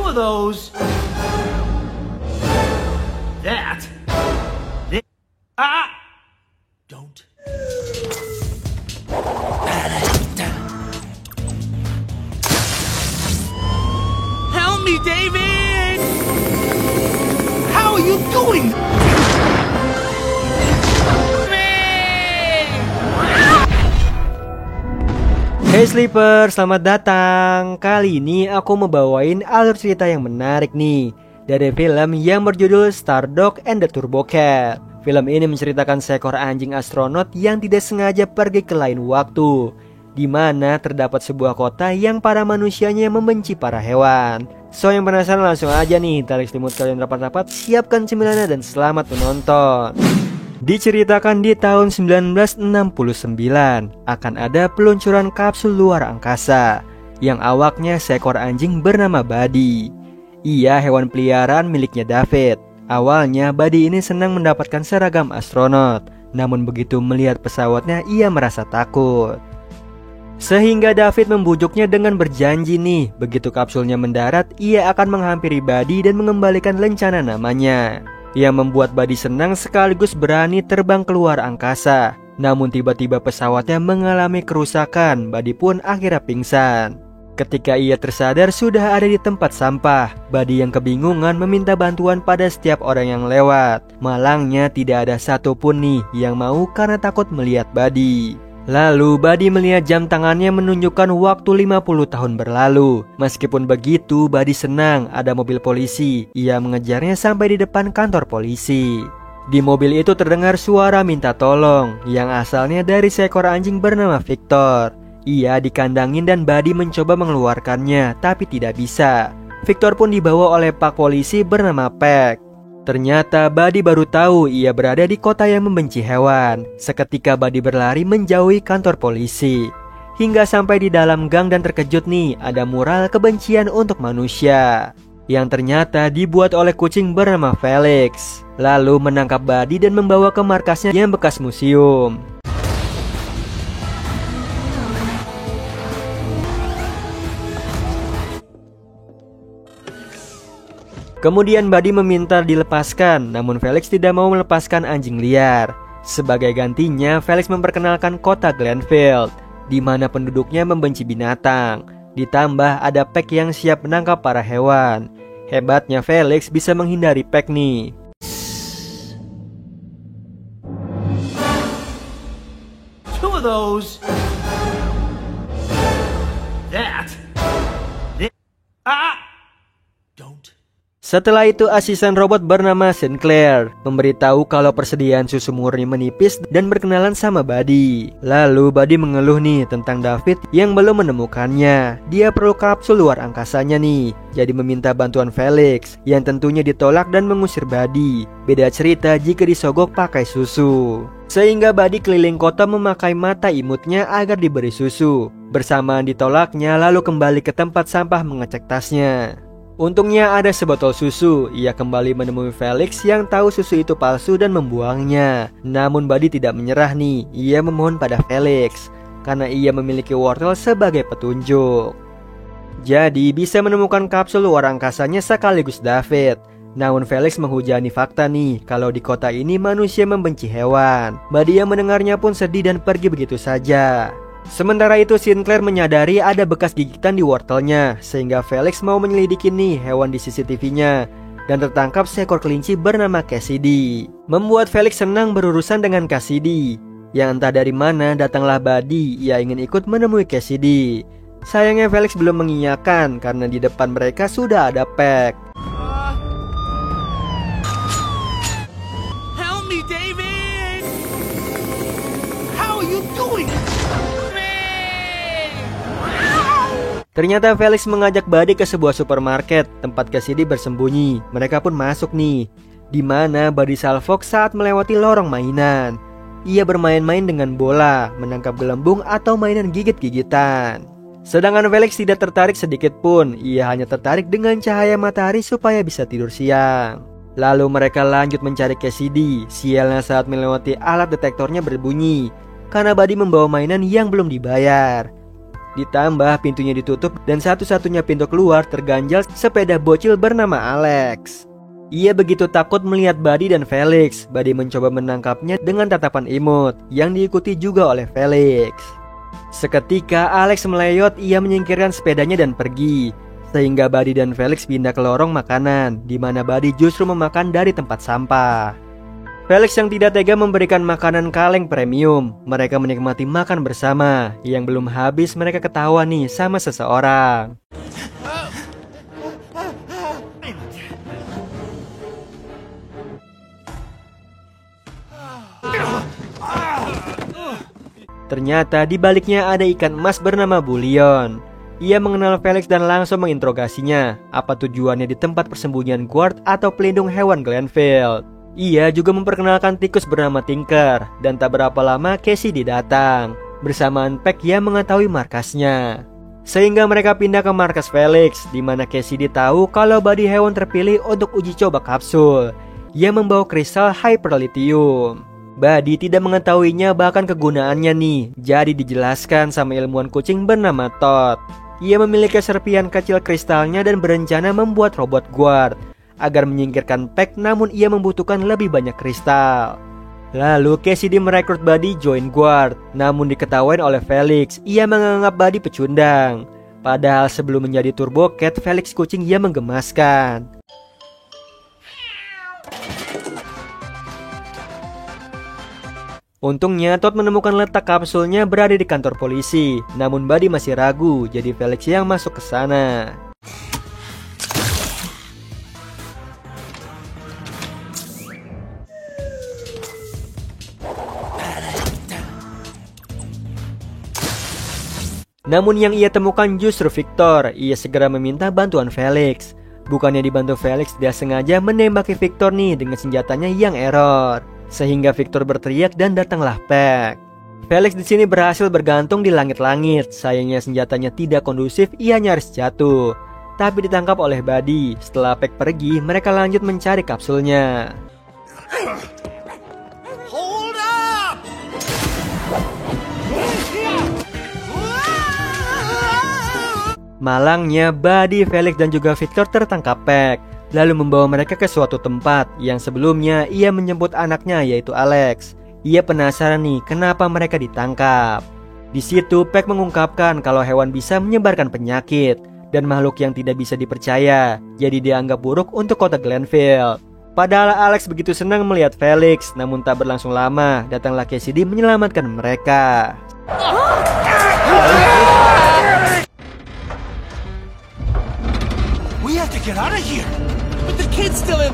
of those. That. Don't. Help me, David! How are you doing? Hey Sleeper, selamat datang. Kali ini aku mau bawain alur cerita yang menarik nih dari film yang berjudul Stardog and the Turbo Cat. Film ini menceritakan seekor anjing astronot yang tidak sengaja pergi ke lain waktu, di mana terdapat sebuah kota yang para manusianya membenci para hewan. So yang penasaran langsung aja nih, tarik selimut kalian rapat-rapat, siapkan cemilannya dan selamat menonton. Diceritakan di tahun 1969 akan ada peluncuran kapsul luar angkasa yang awaknya seekor anjing bernama Buddy. Ia hewan peliharaan miliknya David. Awalnya Buddy ini senang mendapatkan seragam astronot, namun begitu melihat pesawatnya ia merasa takut. Sehingga David membujuknya dengan berjanji nih, begitu kapsulnya mendarat ia akan menghampiri Buddy dan mengembalikan lencana namanya, yang membuat Buddy senang sekaligus berani terbang keluar angkasa. Namun tiba-tiba pesawatnya mengalami kerusakan. Buddy pun akhirnya pingsan. Ketika ia tersadar sudah ada di tempat sampah. Buddy yang kebingungan meminta bantuan pada setiap orang yang lewat. Malangnya tidak ada satupun nih yang mau karena takut melihat Buddy. Lalu Buddy melihat jam tangannya menunjukkan waktu 50 tahun berlalu. Meskipun begitu, Buddy senang ada mobil polisi. Ia mengejarnya sampai di depan kantor polisi. Di mobil itu terdengar suara minta tolong yang asalnya dari seekor anjing bernama Victor. Ia dikandangin dan Buddy mencoba mengeluarkannya, tapi tidak bisa. Victor pun dibawa oleh pak polisi bernama Peck. Ternyata Buddy baru tahu ia berada di kota yang membenci hewan. Seketika Buddy berlari menjauhi kantor polisi, hingga sampai di dalam gang dan terkejut nih ada mural kebencian untuk manusia yang ternyata dibuat oleh kucing bernama Felix. Lalu menangkap Buddy dan membawa ke markasnya yang bekas museum. Kemudian Buddy meminta dilepaskan, namun Felix tidak mau melepaskan anjing liar. Sebagai gantinya, Felix memperkenalkan kota Glenfield, di mana penduduknya membenci binatang. Ditambah ada Peck yang siap menangkap para hewan. Hebatnya Felix bisa menghindari Peck nih. Two of those. That. Don't. Setelah itu asisten robot bernama Sinclair memberitahu kalau persediaan susu murni menipis dan berkenalan sama Buddy. Lalu Buddy mengeluh nih tentang David yang belum menemukannya. Dia perlu kapsul luar angkasanya nih, jadi meminta bantuan Felix yang tentunya ditolak dan mengusir Buddy. Beda cerita jika disogok pakai susu. Sehingga Buddy keliling kota memakai mata imutnya agar diberi susu. Bersamaan ditolaknya, lalu kembali ke tempat sampah mengecek tasnya. Untungnya ada sebotol susu. Ia kembali menemui Felix yang tahu susu itu palsu dan membuangnya. Namun Buddy tidak menyerah nih. Ia memohon pada Felix karena ia memiliki wortel sebagai petunjuk. Jadi bisa menemukan kapsul luar angkasanya sekaligus David. Namun Felix menghujani fakta nih kalau di kota ini manusia membenci hewan. Buddy yang mendengarnya pun sedih dan pergi begitu saja. Sementara itu Sinclair menyadari ada bekas gigitan di wortelnya, sehingga Felix mau menyelidiki nih hewan di CCTV-nya dan tertangkap seekor kelinci bernama Cassidy. Membuat Felix senang berurusan dengan Cassidy. Yang entah dari mana datanglah Buddy. Ia ingin ikut menemui Cassidy. Sayangnya Felix belum mengiyakan karena di depan mereka sudah ada Peck. Help me, David! How are you doing? Ternyata Felix mengajak Buddy ke sebuah supermarket tempat Cassidy bersembunyi. Mereka pun masuk nih, di mana Buddy salfok saat melewati lorong mainan. Ia bermain-main dengan bola, menangkap gelembung atau mainan gigit-gigitan. Sedangkan Felix tidak tertarik sedikit pun. Ia hanya tertarik dengan cahaya matahari supaya bisa tidur siang. Lalu mereka lanjut mencari Cassidy. Sialnya saat melewati alat detektornya berbunyi karena Buddy membawa mainan yang belum dibayar. Ditambah pintunya ditutup dan satu-satunya pintu keluar terganjal sepeda bocil bernama Alex. Ia begitu takut melihat Buddy dan Felix. Buddy mencoba menangkapnya dengan tatapan imut yang diikuti juga oleh Felix. Seketika Alex meleyot, ia menyingkirkan sepedanya dan pergi. Sehingga Buddy dan Felix pindah ke lorong makanan, di mana Buddy justru memakan dari tempat sampah. Felix yang tidak tega memberikan makanan kaleng premium. Mereka menikmati makan bersama. Yang belum habis mereka ketawa nih sama seseorang. Ternyata di baliknya ada ikan emas bernama Bullion. Ia mengenal Felix dan langsung menginterogasinya. Apa tujuannya di tempat persembunyian guard atau pelindung hewan Glenfield. Ia juga memperkenalkan tikus bernama Tinker. Dan tak berapa lama Cassidy datang bersamaan Peck yang mengetahui markasnya. Sehingga mereka pindah ke markas Felix, di mana Cassidy tahu kalau Buddy hewan terpilih untuk uji coba kapsul yang membawa kristal hyperlithium. Buddy tidak mengetahuinya bahkan kegunaannya nih. Jadi dijelaskan sama ilmuwan kucing bernama Todd. Ia memiliki serpian kecil kristalnya dan berencana membuat robot guard agar menyingkirkan Peck, namun ia membutuhkan lebih banyak kristal. Lalu Cassidy merekrut Buddy join guard, namun diketahui oleh Felix. Ia menganggap Buddy pecundang. Padahal sebelum menjadi Turbo Cat, Felix kucing yang menggemaskan. Untungnya Todd menemukan letak kapsulnya berada di kantor polisi. Namun Buddy masih ragu, jadi Felix yang masuk ke sana. Namun yang ia temukan justru Victor. Ia segera meminta bantuan Felix. Bukannya dibantu Felix, dia sengaja menembaki Victor nih dengan senjatanya yang error. Sehingga Victor berteriak dan datanglah Peck. Felix di sini berhasil bergantung di langit-langit. Sayangnya senjatanya tidak kondusif, ia nyaris jatuh. Tapi ditangkap oleh Buddy. Setelah Peck pergi, mereka lanjut mencari kapsulnya. Hold up! Malangnya, Buddy, Felix dan juga Victor tertangkap Peck, lalu membawa mereka ke suatu tempat yang sebelumnya ia menjemput anaknya yaitu Alex. Ia penasaran nih kenapa mereka ditangkap. Di situ Peck mengungkapkan kalau hewan bisa menyebarkan penyakit dan makhluk yang tidak bisa dipercaya, jadi dianggap buruk untuk kota Glenfield. Padahal Alex begitu senang melihat Felix, namun tak berlangsung lama datanglah Cassidy menyelamatkan mereka. We have to get out of here! But the kid's still in...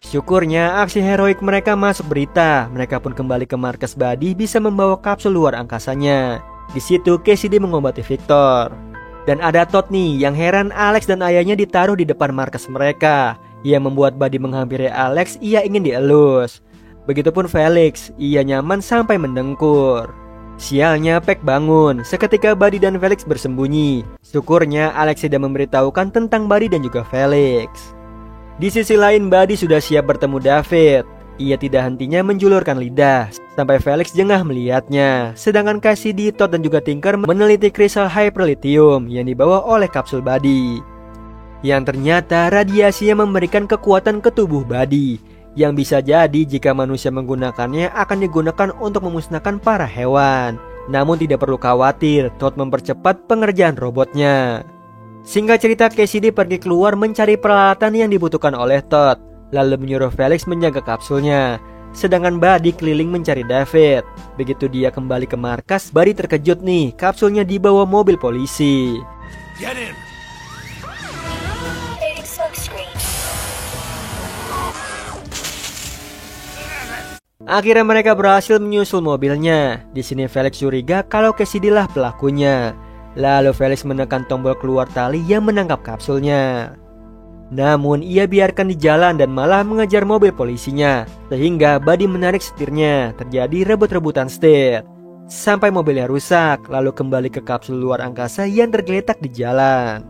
Syukurnya aksi heroik mereka masuk berita. Mereka pun kembali ke markas Buddy bisa membawa kapsul luar angkasanya. Di situ Cassidy mengobati Victor. Dan ada Todd nih yang heran Alex dan ayahnya ditaruh di depan markas mereka. Ia membuat Buddy menghampiri Alex, ia ingin dielus. Begitupun Felix, ia nyaman sampai mendengkur. Sialnya Peck bangun seketika Buddy dan Felix bersembunyi. Syukurnya Alex tidak memberitahukan tentang Buddy dan juga Felix. Di sisi lain Buddy sudah siap bertemu David. Ia tidak hentinya menjulurkan lidah sampai Felix jengah melihatnya. Sedangkan Cassidy, Todd dan juga Tinker meneliti kristal hyperlithium yang dibawa oleh kapsul Buddy, yang ternyata radiasinya memberikan kekuatan ke tubuh Buddy, yang bisa jadi jika manusia menggunakannya akan digunakan untuk memusnahkan para hewan. Namun tidak perlu khawatir, Todd mempercepat pengerjaan robotnya. Singkat cerita, Cassidy pergi keluar mencari peralatan yang dibutuhkan oleh Todd, lalu menyuruh Felix menjaga kapsulnya. Sedangkan Buddy keliling mencari David. Begitu dia kembali ke markas, Buddy terkejut nih, kapsulnya dibawa mobil polisi. Get in! Akhirnya mereka berhasil menyusul mobilnya. Di sini Felix curiga kalau Cassidy lah pelakunya. Lalu Felix menekan tombol keluar tali yang menangkap kapsulnya. Namun ia biarkan di jalan dan malah mengejar mobil polisinya. Sehingga Buddy menarik setirnya. Terjadi rebut-rebutan setir sampai mobilnya rusak. Lalu kembali ke kapsul luar angkasa yang tergeletak di jalan.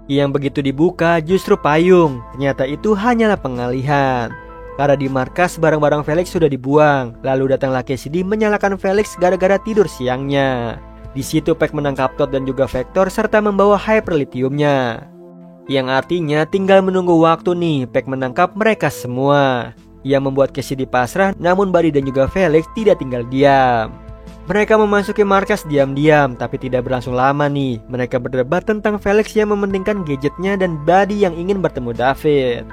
Yang begitu dibuka justru payung. Ternyata itu hanyalah pengalihan. Karena di markas barang-barang Felix sudah dibuang. Lalu datanglah Cassidy menyalahkan Felix gara-gara tidur siangnya. Di situ Peck menangkap Todd dan juga Vector serta membawa Hyperlithiumnya. Yang artinya tinggal menunggu waktu nih Peck menangkap mereka semua. Yang membuat Cassidy pasrah, namun Buddy dan juga Felix tidak tinggal diam. Mereka memasuki markas diam-diam, tapi tidak berlangsung lama nih. Mereka berdebat tentang Felix yang mementingkan gadgetnya dan Buddy yang ingin bertemu David.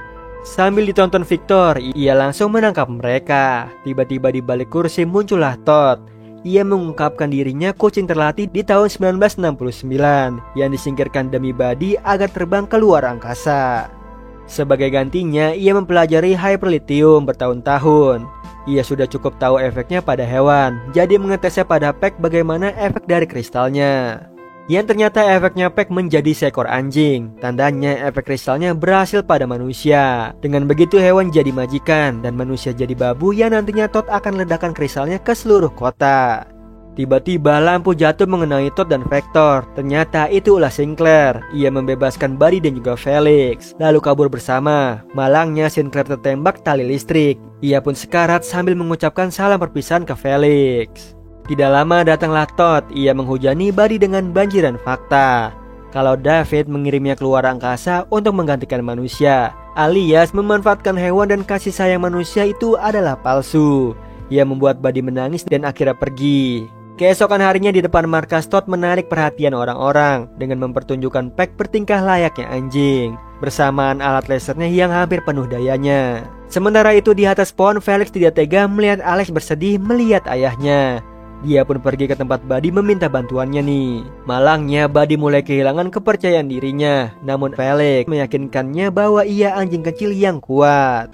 Sambil ditonton Victor, ia langsung menangkap mereka. Tiba-tiba di balik kursi muncullah Todd. Ia mengungkapkan dirinya kucing terlatih di tahun 1969 yang disingkirkan demi Buddy agar terbang ke luar angkasa. Sebagai gantinya, ia mempelajari Hyperlithium bertahun-tahun. Ia sudah cukup tahu efeknya pada hewan, jadi mengetesnya pada Peck bagaimana efek dari kristalnya. Yang ternyata efeknya Peck menjadi seekor anjing. Tandanya efek kristalnya berhasil pada manusia. Dengan begitu hewan jadi majikan dan manusia jadi babu yang nantinya Todd akan ledakan kristalnya ke seluruh kota. Tiba-tiba lampu jatuh mengenai Todd dan Vector. Ternyata itu ulah Sinclair. Ia membebaskan Buddy dan juga Felix, lalu kabur bersama. Malangnya Sinclair tertembak tali listrik. Ia pun sekarat sambil mengucapkan salam perpisahan ke Felix. Tidak lama datanglah Todd. Ia menghujani Buddy dengan banjiran fakta. Kalau David mengirimnya keluar angkasa untuk menggantikan manusia, alias memanfaatkan hewan dan kasih sayang manusia itu adalah palsu. Ia membuat Buddy menangis dan akhirnya pergi. Keesokan harinya di depan markas Todd menarik perhatian orang-orang dengan mempertunjukkan Peck bertingkah layaknya anjing bersamaan alat lasernya yang hampir penuh dayanya. Sementara itu di atas pohon Felix tidak tega melihat Alex bersedih melihat ayahnya. Dia pun pergi ke tempat Buddy meminta bantuannya nih. Malangnya Buddy mulai kehilangan kepercayaan dirinya. Namun Felix meyakinkannya bahwa ia anjing kecil yang kuat.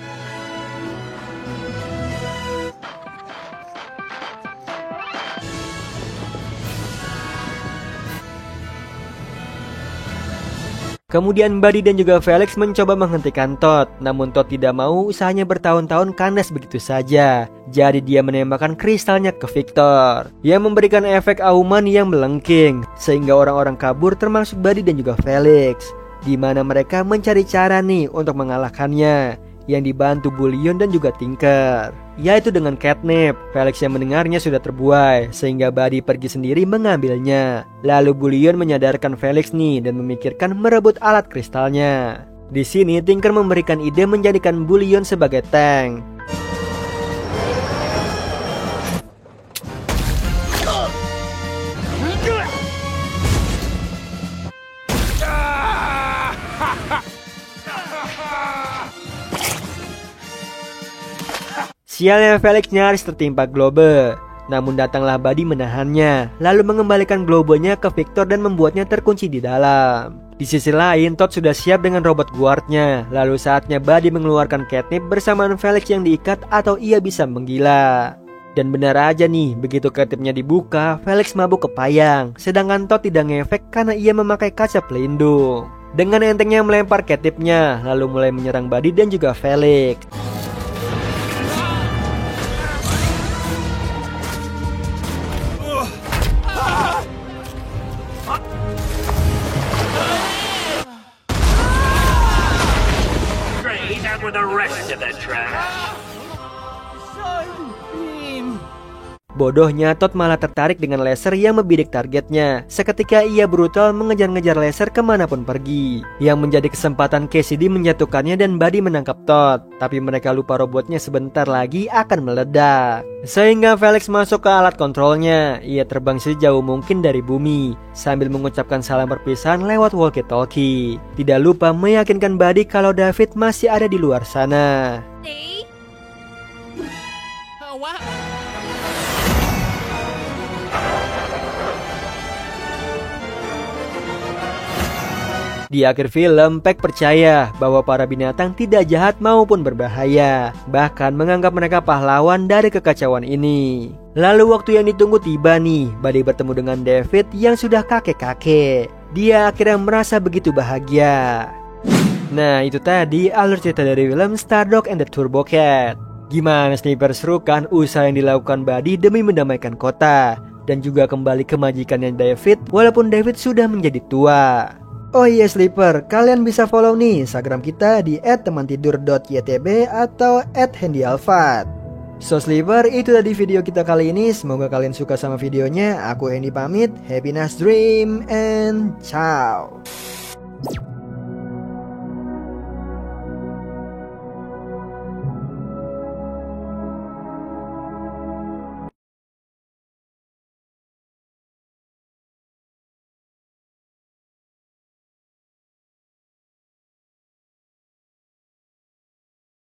Kemudian Buddy dan juga Felix mencoba menghentikan Todd. Namun Todd tidak mau, usahanya bertahun-tahun kandas begitu saja. Jadi dia menembakkan kristalnya ke Victor yang memberikan efek auman yang melengking, sehingga orang-orang kabur termasuk Buddy dan juga Felix. Di mana mereka mencari cara nih untuk mengalahkannya, yang dibantu Bullion dan juga Tinker, yaitu dengan catnip. Felix yang mendengarnya sudah terbuai, sehingga Buddy pergi sendiri mengambilnya. Lalu Bullion menyadarkan Felix nih dan memikirkan merebut alat kristalnya. Di sini Tinker memberikan ide menjadikan Bullion sebagai tank. Sialnya Felix nyaris tertimpa globe. Namun datanglah Buddy menahannya, lalu mengembalikan globenya ke Victor dan membuatnya terkunci di dalam. Di sisi lain, Todd sudah siap dengan robot guardnya. Lalu saatnya Buddy mengeluarkan catnip bersamaan Felix yang diikat atau ia bisa menggila. Dan benar aja nih, begitu catnipnya dibuka, Felix mabuk kepayang. Sedangkan Todd tidak ngefek karena ia memakai kaca pelindung. Dengan entengnya melempar catnipnya, lalu mulai menyerang Buddy dan juga Felix. with the rest of the trash. Bodohnya, Todd malah tertarik dengan laser yang membidik targetnya. Seketika ia brutal mengejar-ngejar laser kemanapun pergi, yang menjadi kesempatan Cassidy menjatuhkannya dan Buddy menangkap Todd. Tapi mereka lupa robotnya sebentar lagi akan meledak, sehingga Felix masuk ke alat kontrolnya. Ia terbang sejauh mungkin dari bumi sambil mengucapkan salam perpisahan lewat walkie-talkie. Tidak lupa meyakinkan Buddy kalau David masih ada di luar sana. Oh, wow. Di akhir film, Peck percaya bahwa para binatang tidak jahat maupun berbahaya, bahkan menganggap mereka pahlawan dari kekacauan ini. Lalu waktu yang ditunggu tiba nih, Buddy bertemu dengan David yang sudah kakek-kakek. Dia akhirnya merasa begitu bahagia. Nah, itu tadi alur cerita dari film Stardog and the Turbo Cat. Gimana Sniper, seru kan usaha yang dilakukan Buddy demi mendamaikan kota dan juga kembali ke majikannya David walaupun David sudah menjadi tua. Oh iya Sleeper, kalian bisa follow nih Instagram kita di @temantidur.ytb atau @handyalfat. So Sleeper, itu tadi video kita kali ini. Semoga kalian suka sama videonya. Aku Hendy pamit. Happy nice dream and ciao.